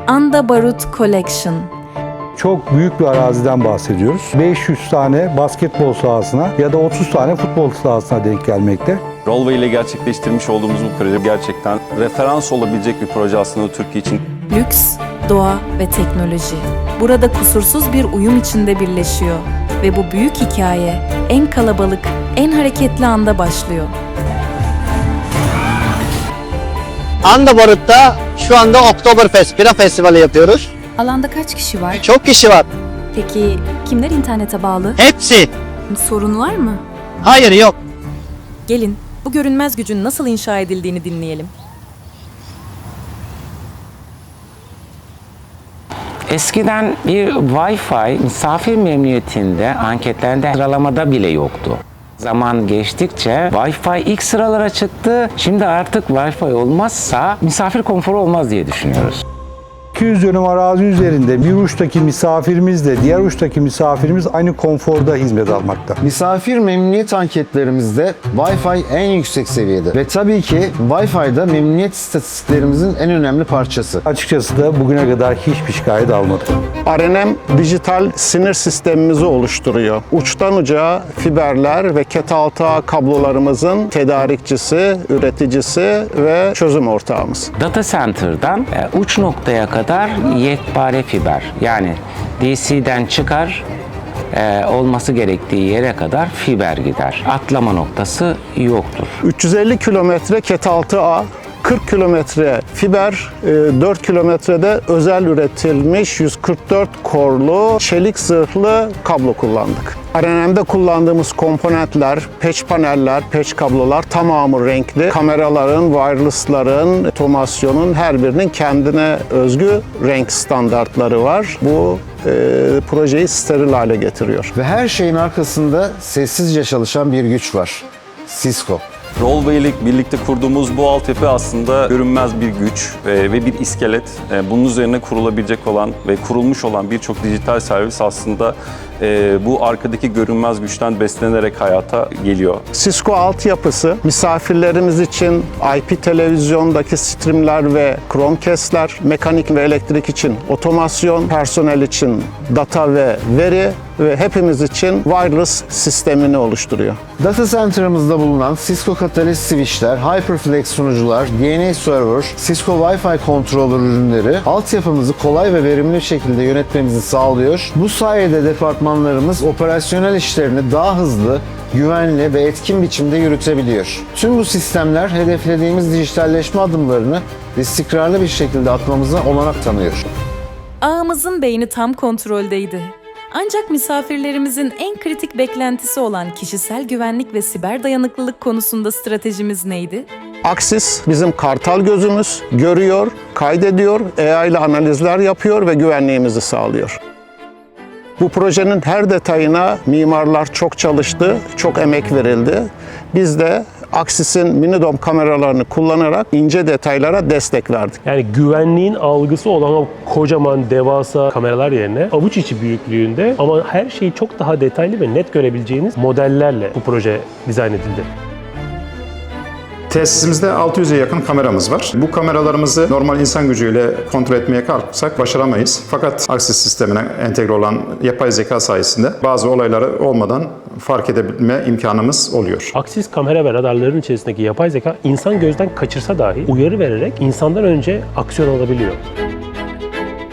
Andabarut Collection. Çok büyük bir araziden bahsediyoruz. 500 tane basketbol sahasına ya da 30 tane futbol sahasına denk gelmekte. Rolway ile gerçekleştirmiş olduğumuz bu proje gerçekten referans olabilecek bir proje aslında Türkiye için. Lüks, doğa ve teknoloji. Burada kusursuz bir uyum içinde birleşiyor. Ve bu büyük hikaye en kalabalık, en hareketli anda başlıyor. Andabarut'ta şu anda Oktoberfest Bira Festivali yapıyoruz. Alanda kaç kişi var? Çok kişi var. Peki kimler internete bağlı? Hepsi. Sorun var mı? Hayır, yok. Gelin, bu görünmez gücün nasıl inşa edildiğini dinleyelim. Eskiden bir Wi-Fi misafir memnuniyetinde anketlerde sıralamada bile yoktu. Zaman geçtikçe Wi-Fi ilk sıralara çıktı. Şimdi artık Wi-Fi olmazsa misafir konforu olmaz diye düşünüyoruz. 200 dönüm arazi üzerinde bir uçtaki misafirimizle diğer uçtaki misafirimiz aynı konforda hizmet almakta. Misafir memnuniyet anketlerimizde Wi-Fi en yüksek seviyede ve tabii ki Wi-Fi'da memnuniyet istatistiklerimizin en önemli parçası. Açıkçası da bugüne kadar hiçbir şikayet almadık. RNM dijital sinir sistemimizi oluşturuyor. Uçtan uca fiberler ve ket altı ağ kablolarımızın tedarikçisi, üreticisi ve çözüm ortağımız. Data Center'dan uç noktaya kadar yekpare fiber, yani DC'den çıkar olması gerektiği yere kadar fiber gider. Atlama noktası yoktur. 350 kilometre ket altı ağ, 40 kilometre fiber, 4 kilometrede özel üretilmiş 144 korlu çelik zırhlı kablo kullandık. RNM'de kullandığımız komponentler, patch paneller, patch kablolar tamamı renkli. Kameraların, wireless'ların, otomasyonun her birinin kendine özgü renk standartları var. Bu projeyi steril hale getiriyor. Ve her şeyin arkasında sessizce çalışan bir güç var. Cisco. Rolway ile birlikte kurduğumuz bu altyapı aslında görünmez bir güç ve bir iskelet. Bunun üzerine kurulabilecek olan ve kurulmuş olan birçok dijital servis aslında bu arkadaki görünmez güçten beslenerek hayata geliyor. Cisco altyapısı misafirlerimiz için IP televizyondaki streamler ve Chromecast'ler, mekanik ve elektrik için otomasyon, personel için data ve veri ve hepimiz için wireless sistemini oluşturuyor. Data Center'ımızda bulunan Cisco Catalyst switchler, HyperFlex sunucular, DNA Server, Cisco Wi-Fi controller ürünleri altyapımızı kolay ve verimli bir şekilde yönetmemizi sağlıyor. Bu sayede departmanlarımız operasyonel işlerini daha hızlı, güvenli ve etkin biçimde yürütebiliyor. Tüm bu sistemler hedeflediğimiz dijitalleşme adımlarını istikrarlı bir şekilde atmamıza olanak tanıyor. Ağımızın beyni tam kontroldeydi. Ancak misafirlerimizin en kritik beklentisi olan kişisel güvenlik ve siber dayanıklılık konusunda stratejimiz neydi? Axis bizim kartal gözümüz, görüyor, kaydediyor, AI ile analizler yapıyor ve güvenliğimizi sağlıyor. Bu projenin her detayına mimarlar çok çalıştı, çok emek verildi. Biz de Axis'in Minidome kameralarını kullanarak ince detaylara destek verdik. Yani güvenliğin algısı olan o kocaman devasa kameralar yerine avuç içi büyüklüğünde ama her şeyi çok daha detaylı ve net görebileceğiniz modellerle bu proje dizayn edildi. Tesisimizde 600'e yakın kameramız var. Bu kameralarımızı normal insan gücüyle kontrol etmeye kalksak başaramayız. Fakat Axis sistemine entegre olan yapay zeka sayesinde bazı olayları olmadan fark edebilme imkanımız oluyor. Axis kamera ve radarların içerisindeki yapay zeka insan gözden kaçırsa dahi uyarı vererek insandan önce aksiyon alabiliyor.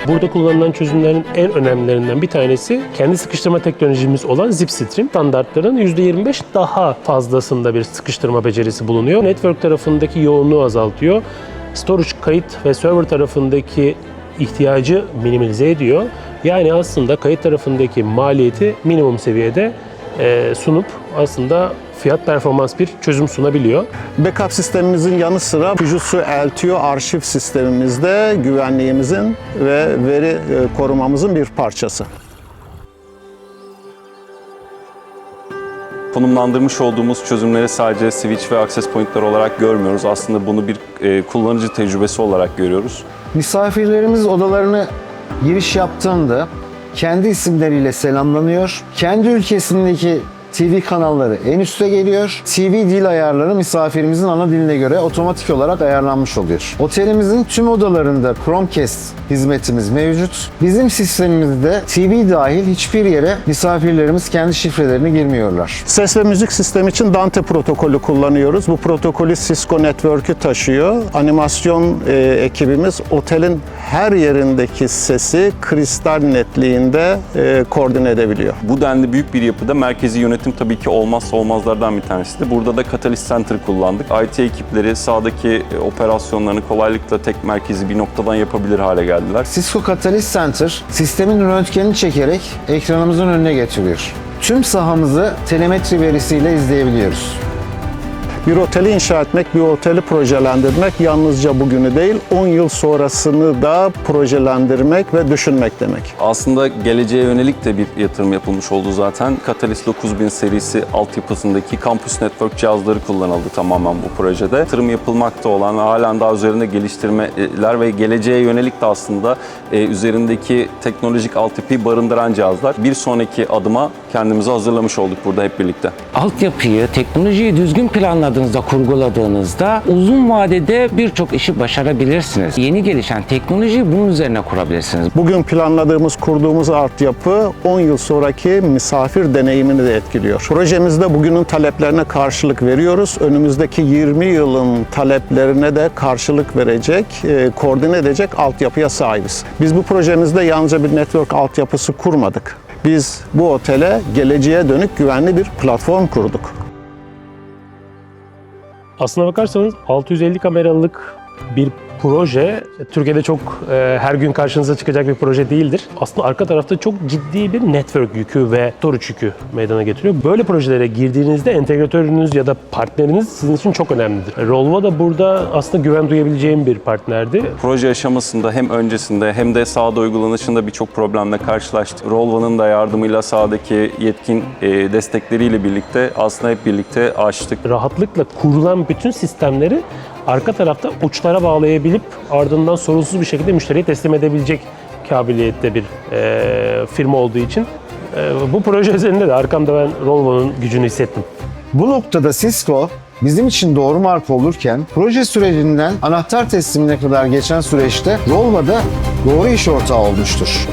Burada kullanılan çözümlerin en önemlilerinden bir tanesi kendi sıkıştırma teknolojimiz olan ZipStream. Standartların %25 daha fazlasında bir sıkıştırma becerisi bulunuyor. Network tarafındaki yoğunluğu azaltıyor. Storage, kayıt ve server tarafındaki ihtiyacı minimalize ediyor. Yani aslında kayıt tarafındaki maliyeti minimum seviyede sunup aslında fiyat performans bir çözüm sunabiliyor. Backup sistemimizin yanı sıra Fujitsu LTO arşiv sistemimizde güvenliğimizin ve veri korumamızın bir parçası. Konumlandırmış olduğumuz çözümleri sadece switch ve access pointler olarak görmüyoruz. Aslında bunu bir kullanıcı tecrübesi olarak görüyoruz. Misafirlerimiz odalarını giriş yaptığında kendi isimleriyle selamlanıyor. Kendi ülkesindeki TV kanalları en üste geliyor. TV dil ayarları misafirimizin ana diline göre otomatik olarak ayarlanmış oluyor. Otelimizin tüm odalarında Chromecast hizmetimiz mevcut. Bizim sistemimizde TV dahil hiçbir yere misafirlerimiz kendi şifrelerini girmiyorlar. Ses ve müzik sistemi için Dante protokolü kullanıyoruz. Bu protokolü Cisco Network'ü taşıyor. Animasyon ekibimiz otelin her yerindeki sesi kristal netliğinde koordine edebiliyor. Bu denli büyük bir yapıda merkezi yönetim tabii ki olmazsa olmazlardan bir tanesidir. Burada da Catalyst Center kullandık. IT ekipleri sahadaki operasyonlarını kolaylıkla tek merkezi bir noktadan yapabilir hale geldiler. Cisco Catalyst Center sistemin röntgenini çekerek ekranımızın önüne getiriyor. Tüm sahamızı telemetri verisiyle izleyebiliyoruz. Bir oteli inşa etmek, bir oteli projelendirmek yalnızca bugünü değil, 10 yıl sonrasını da projelendirmek ve düşünmek demek. Aslında geleceğe yönelik de bir yatırım yapılmış oldu zaten. Catalyst 9000 serisi altyapısındaki Campus Network cihazları kullanıldı tamamen bu projede. Yatırım yapılmakta olan, halen daha üzerinde geliştirmeler ve geleceğe yönelik de aslında üzerindeki teknolojik altyapıyı barındıran cihazlar. Bir sonraki adıma kendimizi hazırlamış olduk burada hep birlikte. Altyapıyı, teknolojiyi düzgün planladığınızda, kurguladığınızda uzun vadede birçok işi başarabilirsiniz. Yeni gelişen teknolojiyi bunun üzerine kurabilirsiniz. Bugün planladığımız, kurduğumuz altyapı 10 yıl sonraki misafir deneyimini de etkiliyor. Projemizde bugünün taleplerine karşılık veriyoruz. Önümüzdeki 20 yılın taleplerine de karşılık verecek, koordine edecek altyapıya sahibiz. Biz bu projemizde yalnızca bir network altyapısı kurmadık. Biz bu otele geleceğe dönük güvenli bir platform kurduk. Aslına bakarsanız 650 kameralık bir proje Türkiye'de çok her gün karşınıza çıkacak bir proje değildir. Aslında arka tarafta çok ciddi bir network yükü ve storage yükü meydana getiriyor. Böyle projelere girdiğinizde entegratörünüz ya da partneriniz sizin için çok önemlidir. Rolvo da burada aslında güven duyabileceğim bir partnerdi. Proje aşamasında hem öncesinde hem de sahada uygulanışında birçok problemle karşılaştık. Rolvo'nun da yardımıyla sahadaki yetkin destekleriyle birlikte aslında hep birlikte aştık. Rahatlıkla kurulan bütün sistemleri arka tarafta uçlara bağlayabilip ardından sorunsuz bir şekilde müşteriye teslim edebilecek kabiliyette bir firma olduğu için bu proje üzerinde de arkamda ben Rolvo'nun gücünü hissettim. Bu noktada Cisco bizim için doğru marka olurken proje sürecinden anahtar teslimine kadar geçen süreçte Rolvo'da doğru iş ortağı olmuştur.